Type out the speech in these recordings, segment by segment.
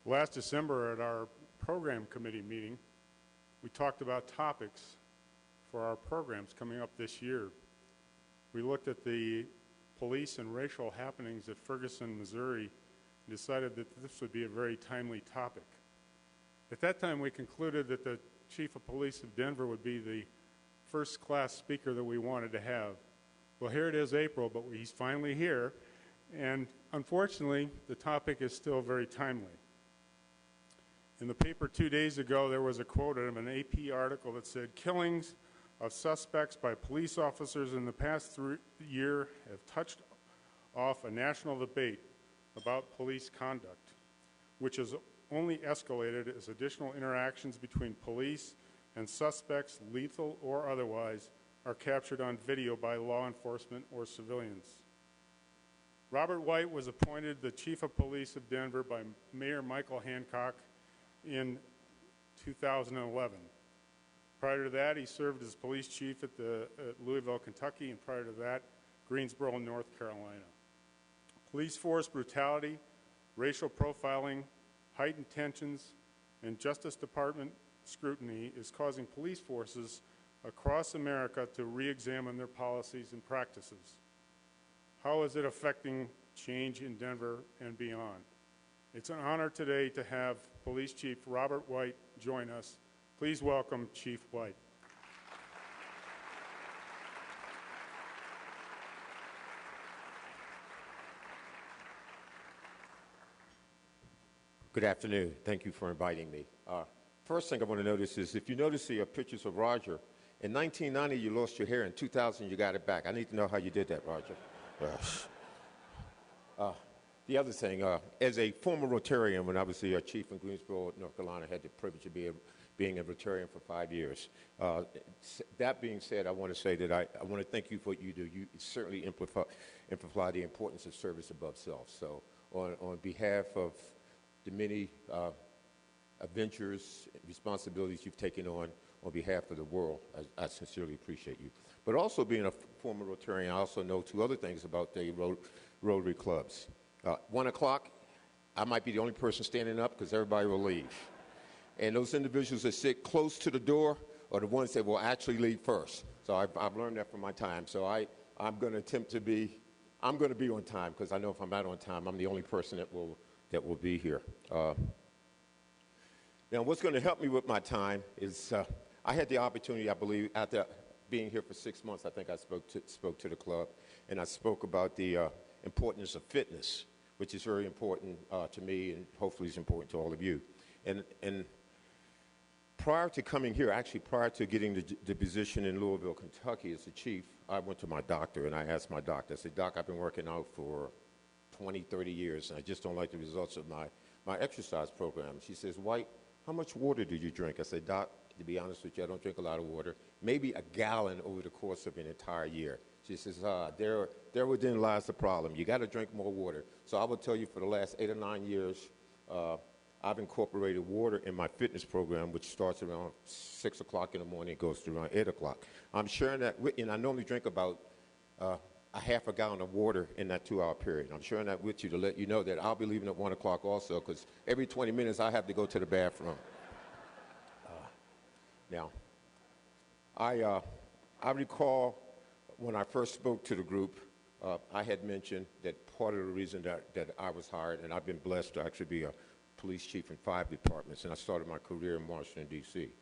Last December at our program committee meeting, we talked about topics for our programs coming up this year. We looked at the police and racial happenings at Ferguson, Missouri, and decided that this would be a very timely topic. At that time, we concluded that the Chief of Police of Denver would be the first-class speaker that we wanted to have. Well, here it is April, but he's finally here, and unfortunately, the topic is still very timely. In the paper 2 days ago, there was a quote of an AP article that said, "Killings of suspects by police officers in the past year have touched off a national debate about police conduct, which has only escalated as additional interactions between police and suspects, lethal or otherwise, are captured on video by law enforcement or civilians." Robert White was appointed the Chief of Police of Denver by Mayor Michael Hancock in 2011. Prior to that, he served as police chief at Louisville, Kentucky, and prior to that, Greensboro, North Carolina. Police force brutality, racial profiling, heightened tensions, and Justice Department scrutiny is causing police forces across America to re-examine their policies and practices. How is it affecting change in Denver and beyond? It's an honor today to have Police Chief Robert White join us. Please welcome Chief White. Good afternoon. Thank you for inviting me. First thing I want to notice is if you notice the pictures of Roger, in 1990 you lost your hair, in 2000 you got it back. I need to know how you did that, Roger. The other thing, as a former Rotarian, when I was the chief in Greensboro, North Carolina, I had the privilege of being a Rotarian for 5 years. That being said, I want to say that I want to thank you for what you do. You certainly amplify the importance of service above self. So on behalf of the many adventures and responsibilities you've taken on behalf of the world, I sincerely appreciate you. But also being a former Rotarian, I also know two other things about the Rotary clubs. 1 o'clock, I might be the only person standing up because everybody will leave. And those individuals that sit close to the door are the ones that will actually leave first. So I've learned that from my time. So I'm going to attempt to be, I'm going to be on time because I know if I'm not on time, I'm the only person that will be here. Now, what's going to help me with my time is I had the opportunity, I believe, after being here for 6 months, I think I spoke to the club, and I spoke about the importance of fitness, which is very important to me and hopefully is important to all of you. And prior to coming here, actually prior to getting the position in Louisville, Kentucky as the chief, I went to my doctor and I asked my doctor, I said, "Doc, I've been working out for 20, 30 years and I just don't like the results of my exercise program." She says, "White, how much water do you drink?" I said, "Doc, to be honest with you, I don't drink a lot of water, maybe a gallon over the course of an entire year." She says, there within lies the problem. You got to drink more water. So I will tell you for the last 8 or 9 years, I've incorporated water in my fitness program, which starts around 6 o'clock in the morning and goes to around 8 o'clock. I'm sharing that with you, and I normally drink about a half a gallon of water in that 2-hour period. I'm sharing that with you to let you know that I'll be leaving at 1 o'clock also, because every 20 minutes I have to go to the bathroom. Now, I recall when I first spoke to the group, I had mentioned that part of the reason that I was hired, and I've been blessed to actually be a police chief in 5 departments, and I started my career in Washington, D.C.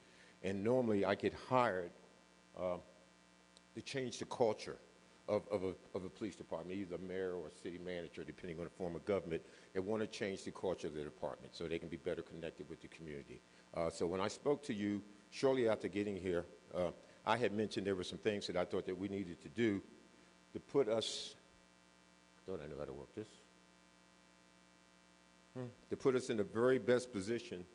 And normally I get hired to change the culture of a police department, either mayor or city manager, depending on the form of government. They want to change the culture of the department so they can be better connected with the community. So when I spoke to you shortly after getting here, I had mentioned there were some things that I thought that we needed to do to put us, don't I know how to work this? To put us in the very best position,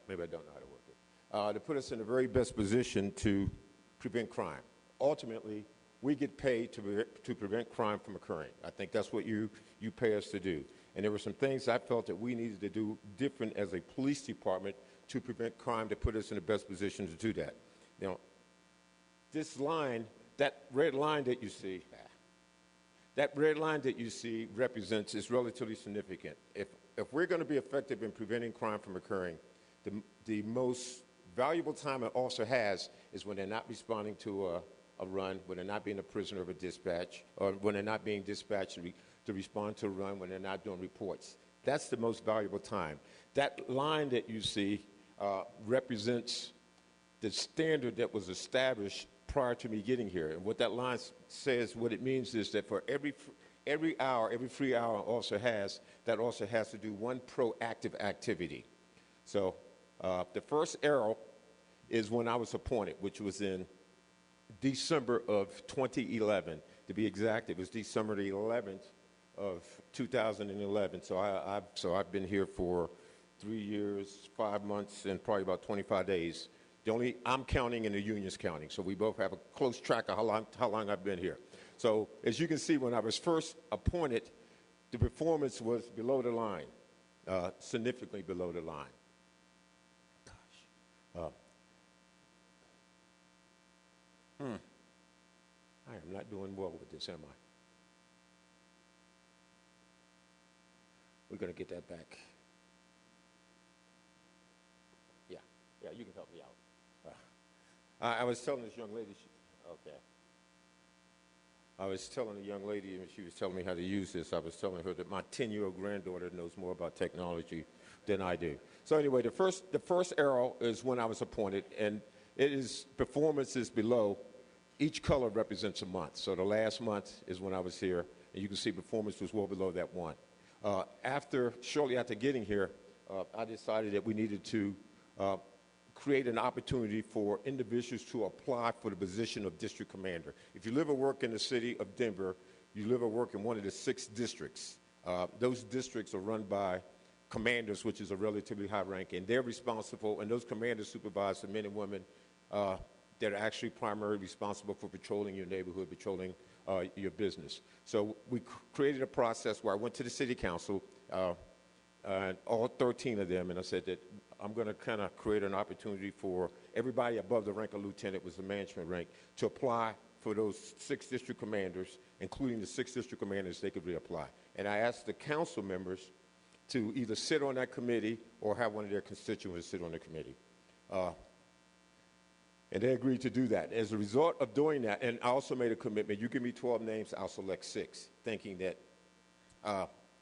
maybe I don't know how to work it, to put us in the very best position to prevent crime. Ultimately, we get paid to prevent crime from occurring. I think that's what you pay us to do. And there were some things I felt that we needed to do different as a police department to prevent crime, to put us in the best position to do that. Now, this line, that red line that you see, That red line that you see represents is relatively significant. If we're going to be effective in preventing crime from occurring, the most valuable time an officer has is when they're not responding to a run, when they're not being a prisoner of a dispatch, or when they're not being dispatched to respond to a run, when they're not doing reports. That's the most valuable time. That line that you see represents the standard that was established prior to me getting here. And what that line says, what it means is that for every hour, every free hour an officer has, that officer has to do one proactive activity. So the first arrow is when I was appointed, which was in December of 2011. To be exact, it was December the 11th of 2011. So I've been here for 3 years, 5 months, and probably about 25 days. I'm counting and the union's counting, so we both have a close track of how long I've been here. So as you can see, when I was first appointed, the performance was below the line, significantly below the line. I am not doing well with this, am I? We're going to get that back. Yeah, you can help me out. I was telling this young lady, okay. I was telling a young lady, and she was telling me how to use this. I was telling her that my 10-year-old granddaughter knows more about technology than I do. So anyway, the first arrow is when I was appointed, and performance is below. Each color represents a month. So the last month is when I was here, and you can see performance was well below that one. Shortly after getting here, I decided that we needed to create an opportunity for individuals to apply for the position of district commander. If you live or work in the city of Denver, you live or work in one of the 6 districts. Those districts are run by commanders, which is a relatively high rank, and they're responsible, and those commanders supervise the men and women that are actually primarily responsible for patrolling your neighborhood, patrolling your business. So we created a process where I went to the city council, all 13 of them, and I said that I'm going to kind of create an opportunity for everybody above the rank of lieutenant, was the management rank, to apply for those 6 district commanders, including the 6 district commanders, they could reapply. And I asked the council members to either sit on that committee or have one of their constituents sit on the committee. And they agreed to do that. As a result of doing that, and I also made a commitment, you give me 12 names, I'll select 6, thinking that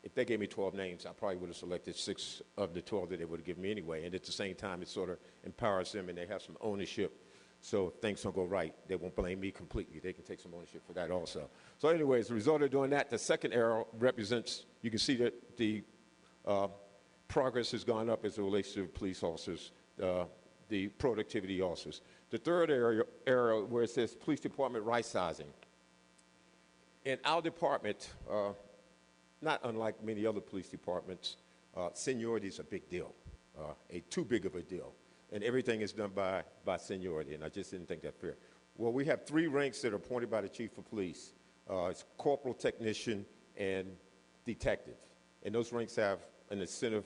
if they gave me 12 names, I probably would have selected 6 of the 12 that they would have given me anyway. And at the same time, it sort of empowers them, and they have some ownership. So if things don't go right, they won't blame me completely. They can take some ownership for that also. So anyway, as a result of doing that, the second arrow represents, you can see that the progress has gone up as it relates to police officers, the productivity officers. The third arrow where it says police department right sizing. In our department, not unlike many other police departments, seniority is a big deal, too big of a deal. And everything is done by seniority, and I just didn't think that fair. Well, we have 3 ranks that are appointed by the chief of police. It's corporal, technician, and detective. And those ranks have an incentive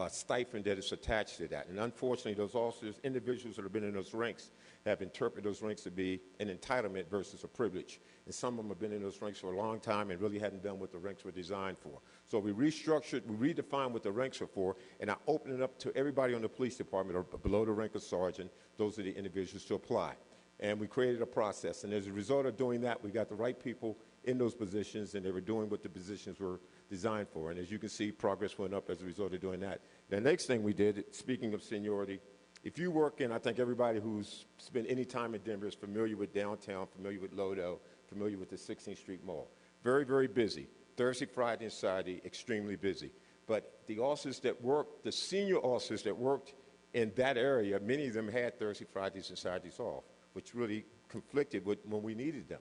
stipend that is attached to that. And unfortunately, those officers, individuals that have been in those ranks, have interpreted those ranks to be an entitlement versus a privilege. And some of them have been in those ranks for a long time and really hadn't done what the ranks were designed for. So we restructured, we redefined what the ranks are for, and I opened it up to everybody on the police department or below the rank of sergeant. Those are the individuals to apply. And we created a process. And as a result of doing that, we got the right people in those positions, and they were doing what the positions were designed for. And as you can see, progress went up as a result of doing that. The next thing we did, speaking of seniority, if you work in, I think everybody who's spent any time in Denver is familiar with downtown, familiar with Lodo, familiar with the 16th Street Mall. Very, very busy. Thursday, Friday, and Saturday, extremely busy. But the officers that worked, the senior officers that worked in that area, many of them had Thursday, Fridays, and Saturdays off, which really conflicted with when we needed them.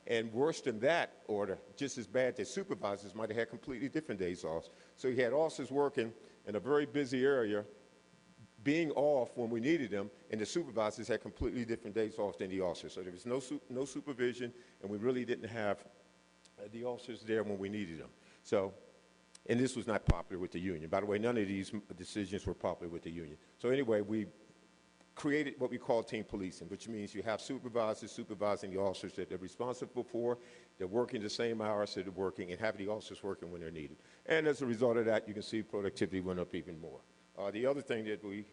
And worse than that, or just as bad, their supervisors might have had completely different days off. So you had officers working in a very busy area, being off when we needed them, and the supervisors had completely different days off than the officers. So there was no supervision, and we really didn't have the officers there when we needed them. So, and this was not popular with the union. By the way, none of these decisions were popular with the union. So anyway, we created what we call team policing, which means you have supervisors supervising the officers that they're responsible for. They're working the same hours that they're working and have the officers working when they're needed. And as a result of that, you can see productivity went up even more. The other thing that we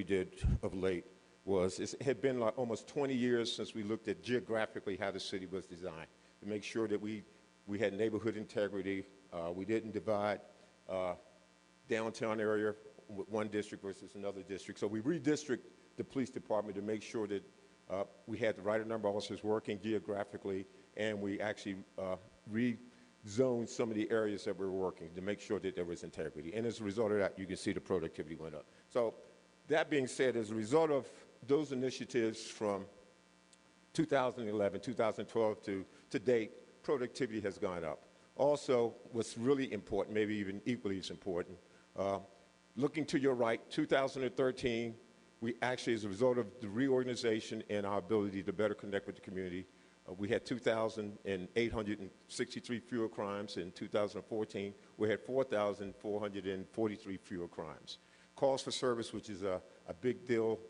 did of late was it had been like almost 20 years since we looked at geographically how the city was designed to make sure that we had neighborhood integrity. We didn't divide downtown area with one district versus another district. So we redistrict the police department to make sure that we had the right number of officers working geographically, and we actually rezoned some of the areas that we were working to make sure that there was integrity. And as a result of that, you can see the productivity went up. So that being said, as a result of those initiatives from 2011, 2012 to date, productivity has gone up. Also, what's really important, maybe even equally as important, looking to your right, 2013, we actually, as a result of the reorganization and our ability to better connect with the community, we had 2,863 fewer crimes. In 2014, we had 4,443 fewer crimes. Calls for service, which is a big deal.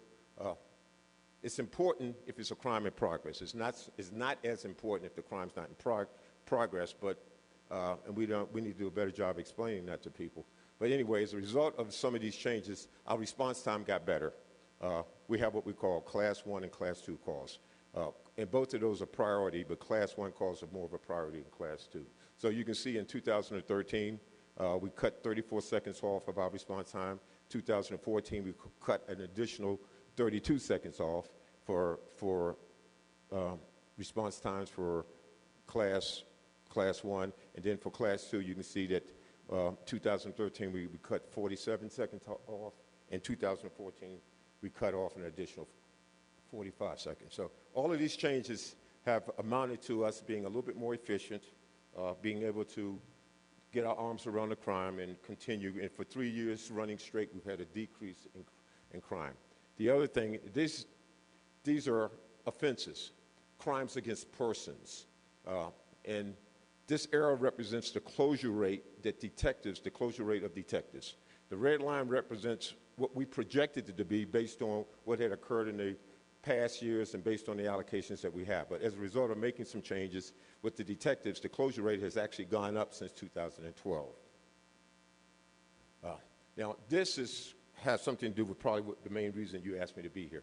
It's important if it's a crime in progress. It's not as important if the crime's not in progress, but and we need to do a better job explaining that to people. But anyway, as a result of some of these changes, our response time got better. We have what we call Class 1 and Class 2 calls. And both of those are priority, but Class 1 calls are more of a priority than Class 2. So you can see in 2013, we cut 34 seconds off of our response time. 2014, we cut an additional 32 seconds off for response times for Class 1. And then for Class 2, you can see that 2013, we cut 47 seconds off. In 2014, we cut off an additional 45 seconds. So all of these changes have amounted to us being a little bit more efficient, being able to get our arms around the crime and continue. And for 3 years running straight, we've had a decrease in crime. The other thing, these are offenses, crimes against persons. And this arrow represents the closure rate the closure rate of detectives. The red line represents what we projected it to be based on what had occurred in the past years and based on the allocations that we have. But as a result of making some changes with the detectives, the closure rate has actually gone up since 2012. Now, this has something to do with probably the main reason you asked me to be here.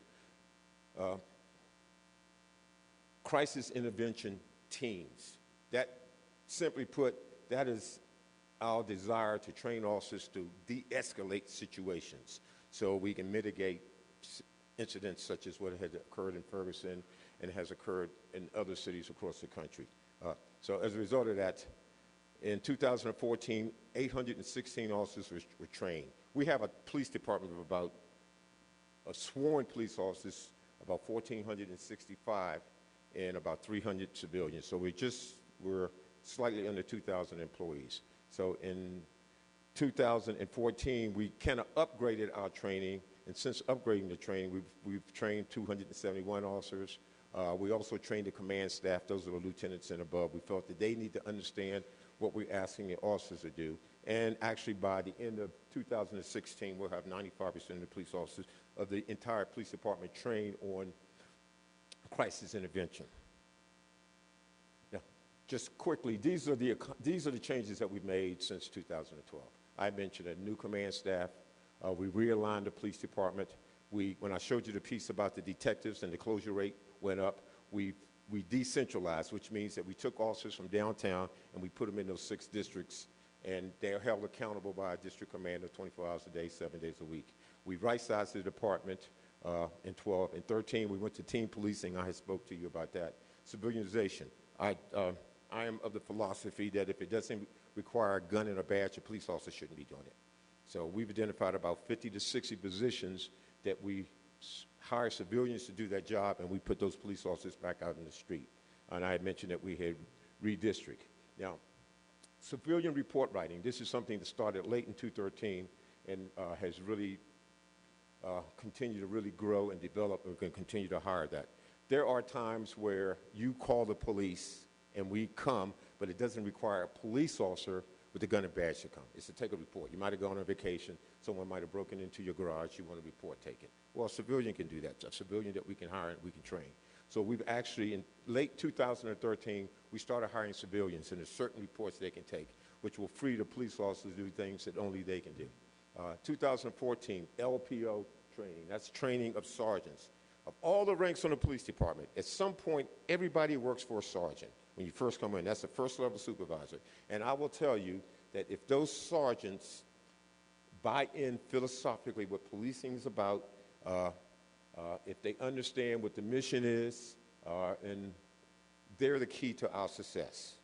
Crisis intervention teams. That, simply put, that is our desire to train officers to de-escalate situations so we can mitigate incidents such as what had occurred in Ferguson and has occurred in other cities across the country. So as a result of that, in 2014, 816 officers were trained. We have a police department of about, sworn police officers, about 1,465, and about 300 civilians. So we're slightly under 2,000 employees. So in 2014, we kind of upgraded our training, and since upgrading the training, we've trained 271 officers. We also trained the command staff, those are the lieutenants and above. We felt that they need to understand what we're asking the officers to do. And actually, by the end of 2016, we'll have 95% of the police officers of the entire police department trained on crisis intervention. Now, just quickly, these are the changes that we've made since 2012. I mentioned a new command staff. We realigned the police department. When I showed you the piece about the detectives and the closure rate went up, we decentralized, which means that we took officers from downtown and we put them in those 6 districts, and they're held accountable by a district commander 24 hours a day, 7 days a week. We right-sized the department in 12. In 13, we went to team policing. I had spoke to you about that. Civilianization. I am of the philosophy that if it doesn't require a gun and a badge, a police officer shouldn't be doing it. So we've identified about 50 to 60 positions that we hire civilians to do that job, and we put those police officers back out in the street. And I had mentioned that we had redistrict. Now, civilian report writing. This is something that started late in 2013 and has really continued to really grow and develop. We're going to continue to hire that. There are times where you call the police and we come, but it doesn't require a police officer. with the gun and badge to come. It's to take a report. You might have gone on vacation. Someone might have broken into your garage. You want a report taken. Well, a civilian can do that. A civilian that we can hire and we can train. So we've actually, in late 2013, we started hiring civilians, and there's certain reports they can take, which will free the police officers to do things that only they can do. 2014, LPO training. That's training of sergeants. Of all the ranks on the police department, at some point, everybody works for a sergeant. When you first come in, that's the first level supervisor. And I will tell you that if those sergeants buy in philosophically what policing is about, if they understand what the mission is, and they're the key to our success.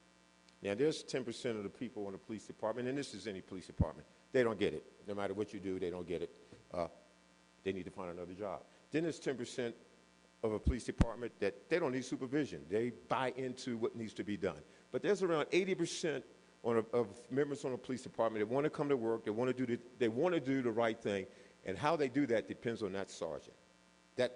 Now, there's 10% of the people in the police department, and this is any police department, they don't get it. No matter what you do, they don't get it. They need to find another job. Then there's 10% of a police department that they don't need supervision. They buy into what needs to be done. But there's around 80% of members on the police department that want to come to work, they want to do the right thing, and how they do that depends on that sergeant.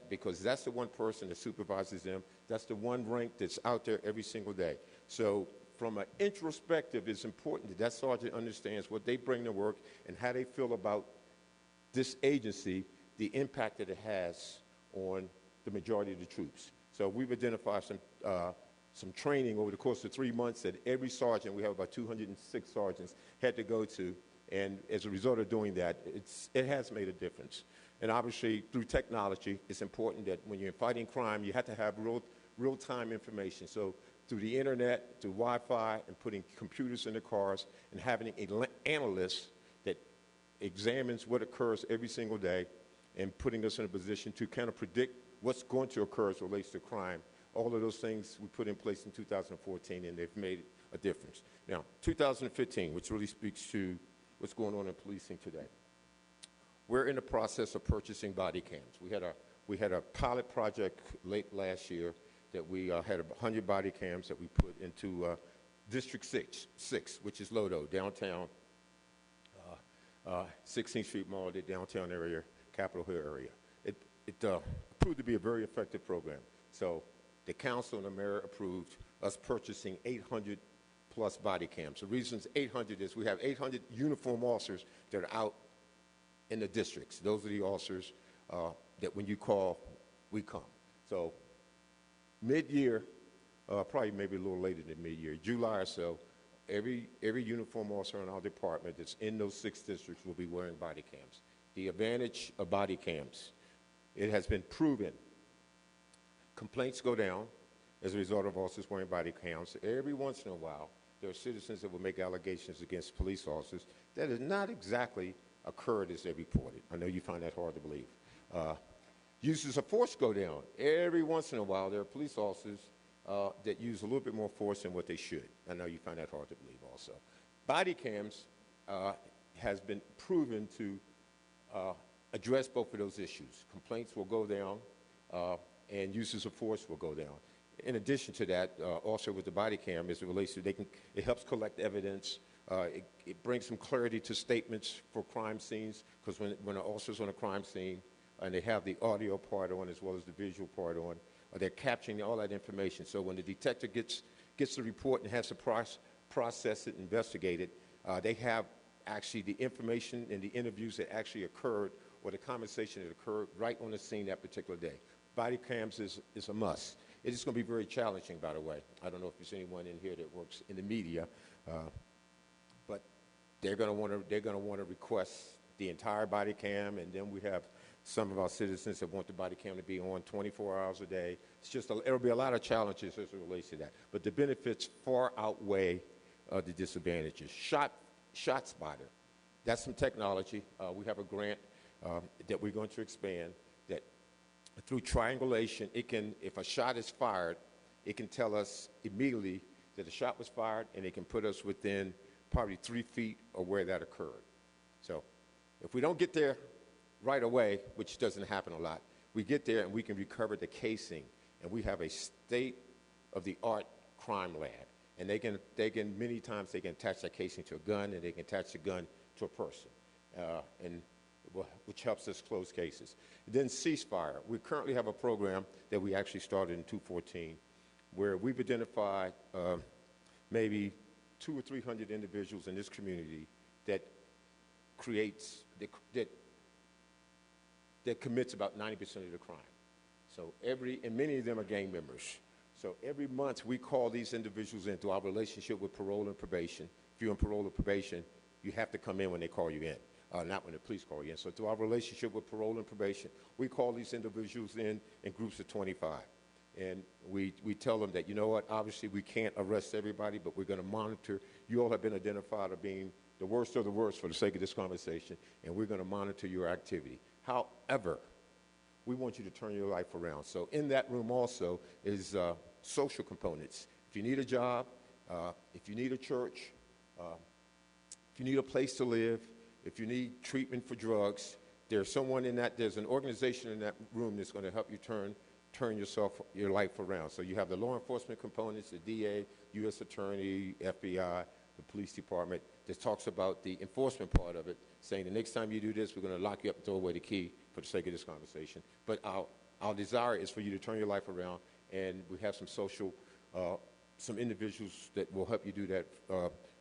Because that's the one person that supervises them. That's the one rank that's out there every single day. So from an introspective, it's important that that sergeant understands what they bring to work and how they feel about this agency, the impact that it has on the majority of the troops. So we've identified some training over the course of 3 months that every sergeant, we have about 206 sergeants, had to go to. And as a result of doing that, it has made a difference. And obviously, through technology, it's important that when you're fighting crime, you have to have real-time information. So through the internet, through Wi-Fi, and putting computers in the cars, and having an analyst that examines what occurs every single day, and putting us in a position to kind of predict what's going to occur as it relates to crime. All of those things we put in place in 2014, and they've made a difference. Now, 2015, which really speaks to what's going on in policing today. We're in the process of purchasing body cams. We had a pilot project late last year that we had 100 body cams that we put into District 6, which is Lodo, downtown, 16th Street Mall, the downtown area, Capitol Hill area. It proved to be a very effective program. So the council and the mayor approved us purchasing 800 plus body cams. The reason it's 800 is we have 800 uniform officers that are out in the districts. Those are the officers that when you call, we come. So mid-year, probably maybe a little later than mid-year, July or so, every uniform officer in our department that's in those 6 districts will be wearing body cams. The advantage of body cams, it has been proven. Complaints go down as a result of officers wearing body cams. Every once in a while, there are citizens that will make allegations against police officers that has not exactly occurred as they reported. I know you find that hard to believe. Uses of force go down. Every once in a while, there are police officers that use a little bit more force than what they should. I know you find that hard to believe also. Body cams has been proven to address both of those issues. Complaints will go down, and uses of force will go down. In addition to that, also with the body cam, as it relates to, it helps collect evidence. It brings some clarity to statements for crime scenes, because when an officer's on a crime scene and they have the audio part on as well as the visual part on, they're capturing all that information. So when the detective gets the report and has to process it, investigate it, they have actually the information and the interviews that actually occurred or the conversation that occurred right on the scene that particular day. Body cams is a must. It is going to be very challenging, by the way. I don't know if there's anyone in here that works in the media, but they're going to want to request the entire body cam, and then we have some of our citizens that want the body cam to be on 24 hours a day. It'll be a lot of challenges as it relates to that. But the benefits far outweigh the disadvantages. Shot spotter, that's some technology. We have a grant that we're going to expand that through triangulation, if a shot is fired, it can tell us immediately that a shot was fired, and it can put us within probably 3 feet of where that occurred. So if we don't get there right away, which doesn't happen a lot, we get there and we can recover the casing, and we have a state-of-the-art crime lab. And many times they can attach that casing to a gun, and they can attach the gun to a person, which helps us close cases. And then ceasefire. We currently have a program that we actually started in 2014, where we've identified maybe 200 or 300 individuals in this community that that commits about 90% of the crime. So and many of them are gang members. So every month we call these individuals in through our relationship with parole and probation. If you're in parole or probation, you have to come in when they call you in, not when the police call you in. So through our relationship with parole and probation, we call these individuals in groups of 25. And we tell them that, you know what, obviously we can't arrest everybody, but we're going to monitor. You all have been identified as being the worst of the worst for the sake of this conversation, and we're going to monitor your activity. However, we want you to turn your life around. So in that room also is social components. If you need a job, if you need a church, if you need a place to live, if you need treatment for drugs, there's an organization in that room that's going to help you turn your life around. So you have the law enforcement components, the DA, U.S. Attorney, FBI, the police department, that talks about the enforcement part of it, saying the next time you do this, we're going to lock you up and throw away the key for the sake of this conversation. But our desire is for you to turn your life around, and we have some individuals that will help you do that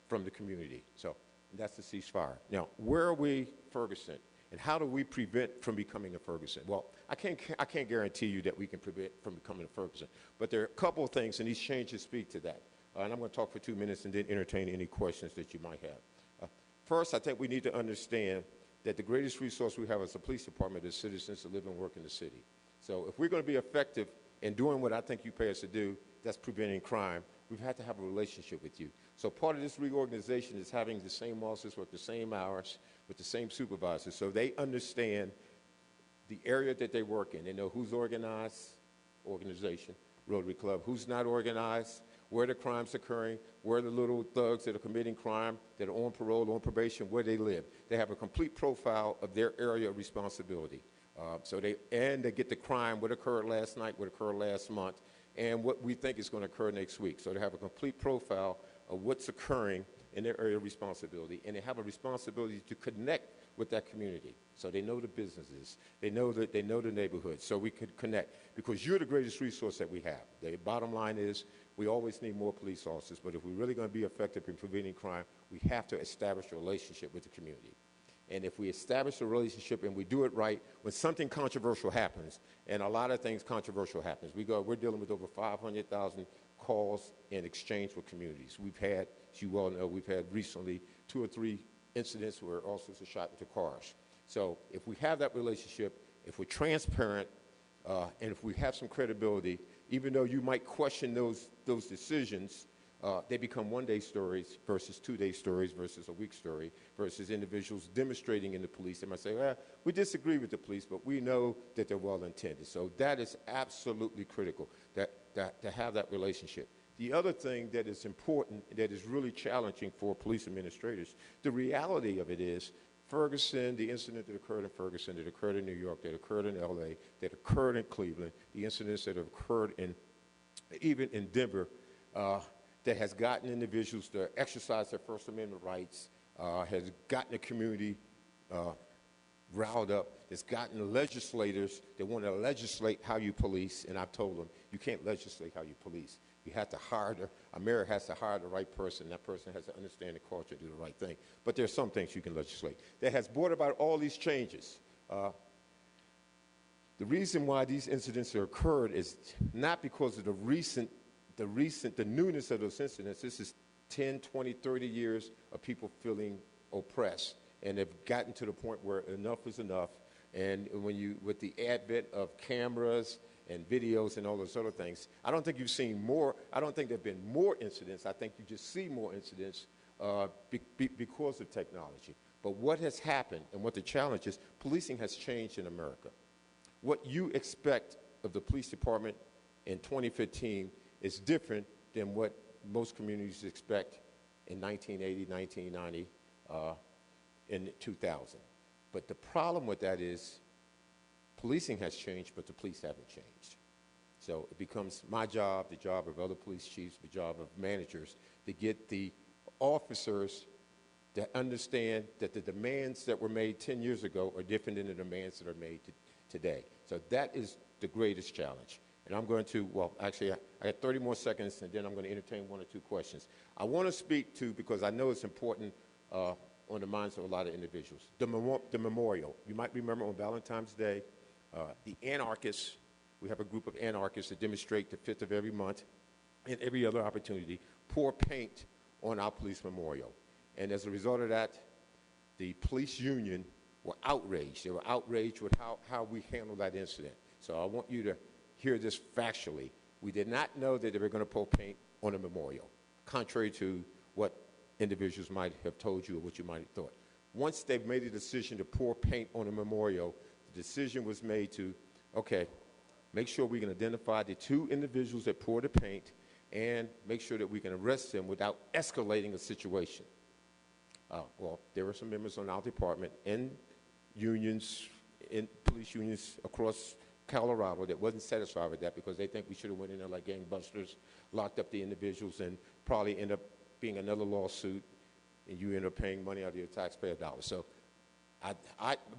from the community. So that's the ceasefire. Now, where are we, Ferguson? And how do we prevent from becoming a Ferguson? Well, I can't guarantee you that we can prevent from becoming a Ferguson, but there are a couple of things, and these changes speak to that. And I'm going to talk for 2 minutes and then entertain any questions that you might have. First, I think we need to understand that the greatest resource we have as a police department is citizens that live and work in the city. So if we're going to be effective in doing what I think you pay us to do, that's preventing crime, we've had to have a relationship with you. So part of this reorganization is having the same officers work the same hours with the same supervisors, so they understand the area that they work in. They know who's organized, organization, Rotary Club, who's not organized, where the crime's occurring, where the little thugs that are committing crime, that are on parole, on probation, where they live. They have a complete profile of their area of responsibility. So they get the crime, what occurred last night, what occurred last month, and what we think is going to occur next week. So they have a complete profile of what's occurring in their area of responsibility, and they have a responsibility to connect with that community. So they know the businesses, they know the neighborhood, so we could connect, because you're the greatest resource that we have. The bottom line is we always need more police officers, but if we're really going to be effective in preventing crime, we have to establish a relationship with the community. And if we establish a relationship and we do it right, when something controversial happens, and a lot of things controversial happens, we're dealing with over 500,000 calls in exchange with communities. We've had, as you well know, we've had recently 2 or 3 incidents where officers are shot into cars. So if we have that relationship, if we're transparent, and if we have some credibility, even though you might question those decisions, they become one-day stories versus 2-day stories versus a week story versus individuals demonstrating in the police. They might say, well, we disagree with the police, but we know that they're well-intended. So that is absolutely critical, to have that relationship. The other thing that is important, that is really challenging for police administrators, the reality of it is Ferguson, the incident that occurred in Ferguson, that occurred in New York, that occurred in L.A., that occurred in Cleveland, the incidents that have occurred even in Denver, that has gotten individuals to exercise their First Amendment rights, has gotten the community riled up, has gotten legislators that want to legislate how you police, and I've told them, you can't legislate how you police. You have to a mayor has to hire the right person. That person has to understand the culture, do the right thing. But there's some things you can legislate. That has brought about all these changes. The reason why these incidents have occurred is not because of the newness of those incidents. This is 10, 20, 30 years of people feeling oppressed, and they've gotten to the point where enough is enough. And with the advent of cameras and videos and all those other things, I don't think you've seen more. I don't think there have been more incidents. I think you just see more incidents because of technology. But what has happened and what the challenge is, policing has changed in America. What you expect of the police department in 2015 is different than what most communities expect in 1980, 1990, in 2000. But the problem with that is policing has changed, but the police haven't changed. So it becomes my job, the job of other police chiefs, the job of managers, to get the officers to understand that the demands that were made 10 years ago are different than the demands that are made today. So that is the greatest challenge. And I'm going to, well, actually, I got 30 more seconds, and then I'm going to entertain one or two questions. I want to speak to, because I know it's important on the minds of a lot of individuals, the memorial. You might remember on Valentine's Day, the anarchists, we have a group of anarchists that demonstrate the 5th of every month and every other opportunity, pour paint on our police memorial. And as a result of that, the police union were outraged. They were outraged with how we handled that incident. So I want you to hear this factually. We did not know that they were going to pour paint on a memorial, contrary to what individuals might have told you or what you might have thought. Once they've made a decision to pour paint on a memorial, the decision was made to, okay, make sure we can identify the 2 individuals that poured the paint and make sure that we can arrest them without escalating a situation. Well, there were some members on our department and unions, in police unions across Colorado that wasn't satisfied with that because they think we should have went in there like gangbusters, locked up the individuals, and probably end up being another lawsuit, and you end up paying money out of your taxpayer dollars. So,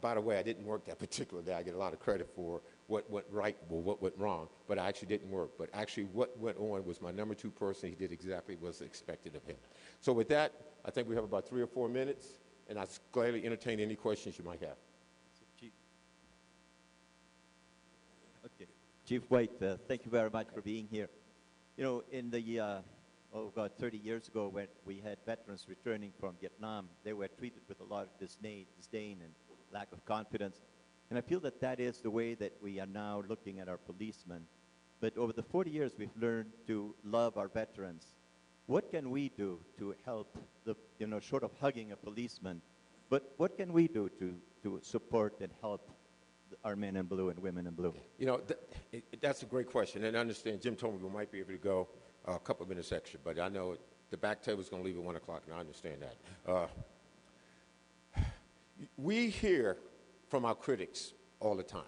by the way, I didn't work that particular day. I get a lot of credit for what went right or what went wrong, but I actually didn't work. But actually what went on was my number 2 person. He did exactly what was expected of him. So with that, I think we have about 3 or 4 minutes, and I'll gladly entertain any questions you might have. Chief White, thank you very much for being here. You know, in the, 30 years ago when we had veterans returning from Vietnam, they were treated with a lot of disdain and lack of confidence. And I feel that that is the way that we are now looking at our policemen. But over the 40 years, we've learned to love our veterans. What can we do to help, short of hugging a policeman, but what can we do to support and help our men in blue and women in blue? You know, that's a great question. And I understand Jim told me we might be able to go a couple of minutes extra, but I know the back table's going to leave at 1 o'clock, and I understand that. We hear from our critics all the time.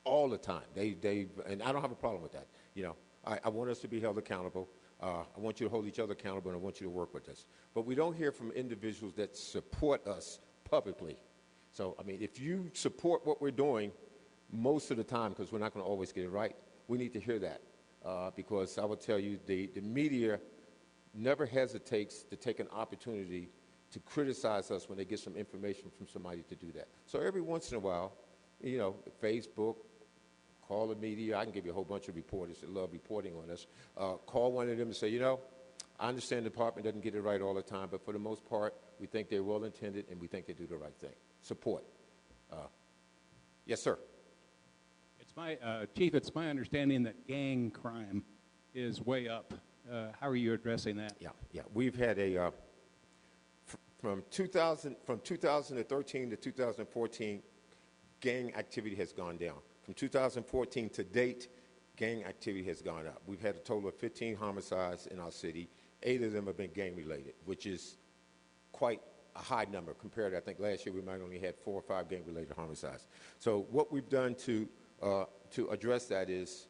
All the time. And I don't have a problem with that. You know, I want us to be held accountable. I want you to hold each other accountable, and I want you to work with us. But we don't hear from individuals that support us publicly. So, I mean, if you support what we're doing most of the time, because we're not going to always get it right, we need to hear that. Because I will tell you, the media never hesitates to take an opportunity to criticize us when they get some information from somebody to do that. So every once in a while, you know, Facebook, call the media. I can give you a whole bunch of reporters that love reporting on us. Call one of them and say, you know, I understand the department doesn't get it right all the time, but for the most part, we think they're well-intended and we think they do the right thing. Support. Yes, sir. It's my Chief, it's my understanding that gang crime is way up. How are you addressing that? Yeah. We've had a from 2013 to 2014, gang activity has gone down. From 2014 to date, gang activity has gone up. We've had a total of 15 homicides in our city. 8 of them have been gang-related, which is quite a high number compared to, I think last year we might only had 4 or 5 gang-related homicides. So what we've done to address that is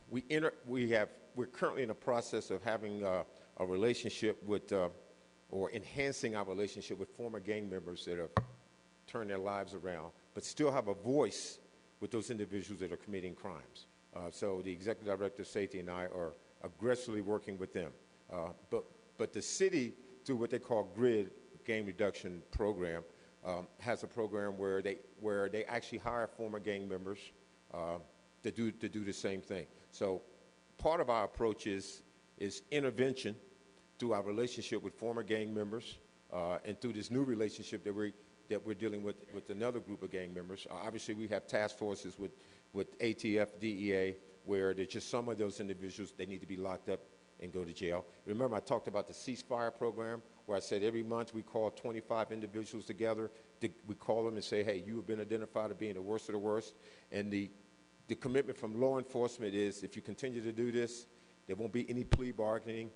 we're currently in the process of having a relationship with or enhancing our relationship with former gang members that have turned their lives around, but still have a voice with those individuals that are committing crimes. So the Executive Director of Safety and I are aggressively working with them. But the city, through what they call GRID, Gang Reduction Program, has a program where they actually hire former gang members to do the same thing. So part of our approach is intervention through our relationship with former gang members and through this new relationship that we're dealing with another group of gang members. Obviously, we have task forces with ATF, DEA, where there's just some of those individuals, they need to be locked up and go to jail. Remember, I talked about the ceasefire program, where I said every month we call 25 individuals together. We call them and say, hey, you have been identified as being the worst of the worst. And the commitment from law enforcement is if you continue to do this, there won't be any plea bargaining.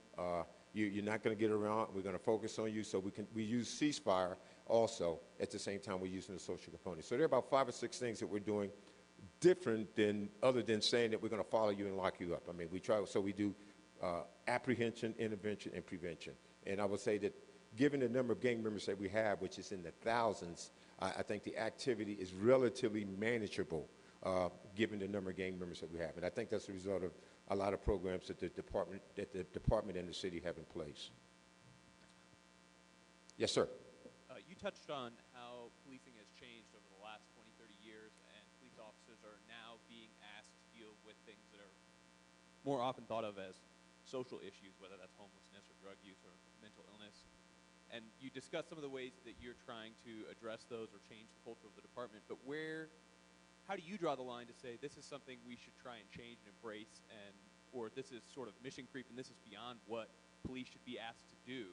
You're not going to get around. We're going to focus on you. So we use ceasefire also at the same time we're using the social component. So there are about 5 or 6 things that we're doing different than other than saying that we're going to follow you and lock you up. I mean, we do apprehension, intervention, and prevention. And I would say that given the number of gang members that we have, which is in the thousands, I think the activity is relatively manageable given the number of gang members that we have. And I think that's a result of a lot of programs that the department and the city have in place. Yes, sir. You touched on how policing has changed over the last 20, 30 years, and police officers are now being asked to deal with things that are more often thought of as social issues, whether that's homelessness or drug use or mental illness. And you discussed some of the ways that you're trying to address those or change the culture of the department, but how do you draw the line to say this is something we should try and change and embrace, or this is sort of mission creep and this is beyond what police should be asked to do?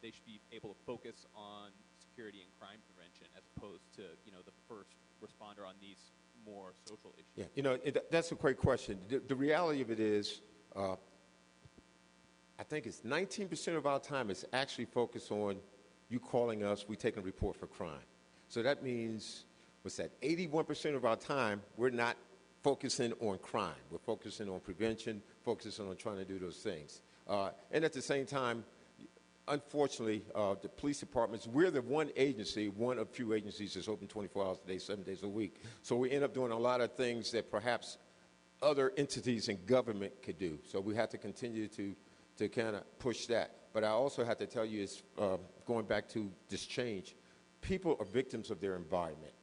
They should be able to focus on security and crime prevention as opposed to, the first responder on these more social issues. Yeah, that's a great question. The reality of it is, I think it's 19% of our time is actually focused on you calling us, we take a report for crime. So that means, 81% of our time, we're not focusing on crime. We're focusing on prevention, focusing on trying to do those things. And at the same time, unfortunately, the police departments, we're the one of few agencies that's open 24 hours a day, 7 days a week. So we end up doing a lot of things that perhaps other entities in government could do. So we have to continue to kind of push that. But I also have to tell you, going back to this change, people are victims of their environment.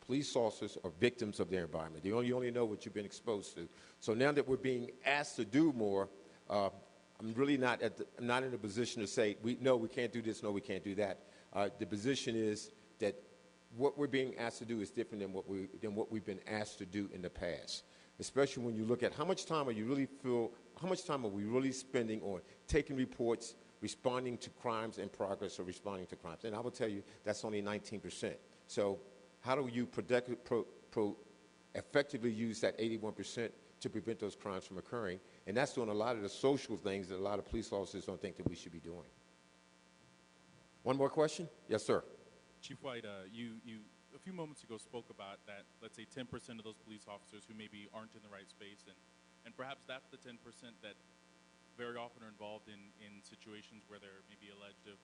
Police officers are victims of their environment. You only know what you've been exposed to. So now that we're being asked to do more, I'm really not in a position to say, no, we can't do this, no, we can't do that. The position is that what we're being asked to do is different than what we've been asked to do in the past, especially when you look at how much time are we really spending on taking reports, responding to crimes in progress, or responding to crimes. And I will tell you, that's only 19%. So how do you effectively use that 81% to prevent those crimes from occurring? And that's doing a lot of the social things that a lot of police officers don't think that we should be doing. One more question? Yes, sir. Chief White, you a few moments ago spoke about that, let's say 10% of those police officers who maybe aren't in the right space, and perhaps that's the 10% that very often are involved in situations where they're maybe alleged of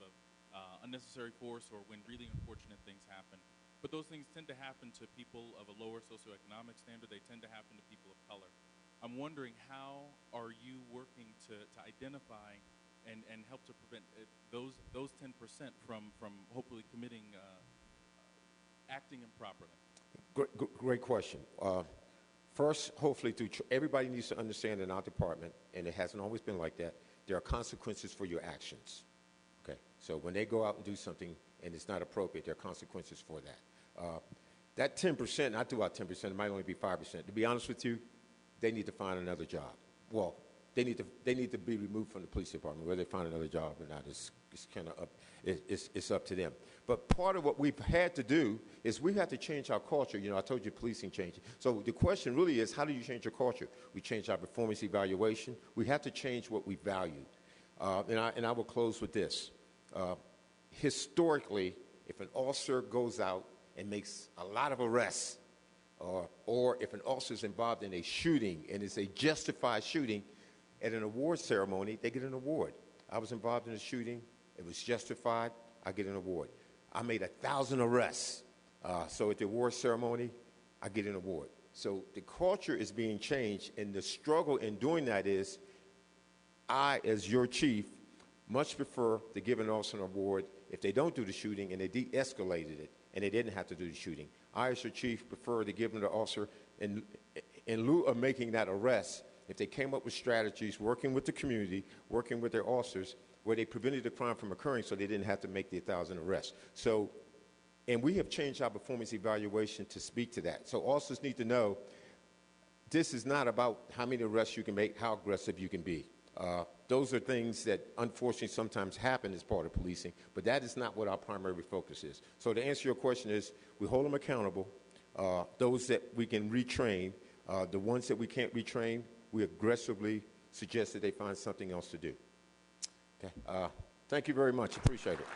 unnecessary force or when really unfortunate things happen. But those things tend to happen to people of a lower socioeconomic standard. They tend to happen to people of color. I'm wondering, how are you working to identify and help to prevent those 10% from hopefully acting improperly? Great question. First, hopefully, everybody needs to understand in our department, and it hasn't always been like that, there are consequences for your actions. Okay, so when they go out and do something and it's not appropriate, there are consequences for that. That 10%, I threw out 10%, it might only be 5%. To be honest with you, they need to find another job. Well, they need to be removed from the police department. Whether they find another job or not, it's kind of up. It's up to them. But part of what we've had to do is we have to change our culture. I told you policing changed. So the question really is, how do you change your culture? We change our performance evaluation. We have to change what we value. And I will close with this. Historically, if an officer goes out and makes a lot of arrests, or if an officer is involved in a shooting and it's a justified shooting, at an award ceremony, they get an award. I was involved in a shooting. It was justified. I get an award. I made 1,000 arrests. So at the award ceremony, I get an award. So the culture is being changed, and the struggle in doing that is I, as your chief, much prefer to give an officer an award if they don't do the shooting and they de-escalated it and they didn't have to do the shooting. I, as your chief, prefer to give them the officer in lieu of making that arrest, if they came up with strategies, working with the community, working with their officers, where they prevented the crime from occurring so they didn't have to make the 1,000 arrests. So, and we have changed our performance evaluation to speak to that. So officers need to know this is not about how many arrests you can make, how aggressive you can be. Those are things that unfortunately sometimes happen as part of policing, but that is not what our primary focus is. So to answer your question is, we hold them accountable. Those that we can retrain, the ones that we can't retrain, we aggressively suggest that they find something else to do. Okay. Thank you very much. Appreciate it.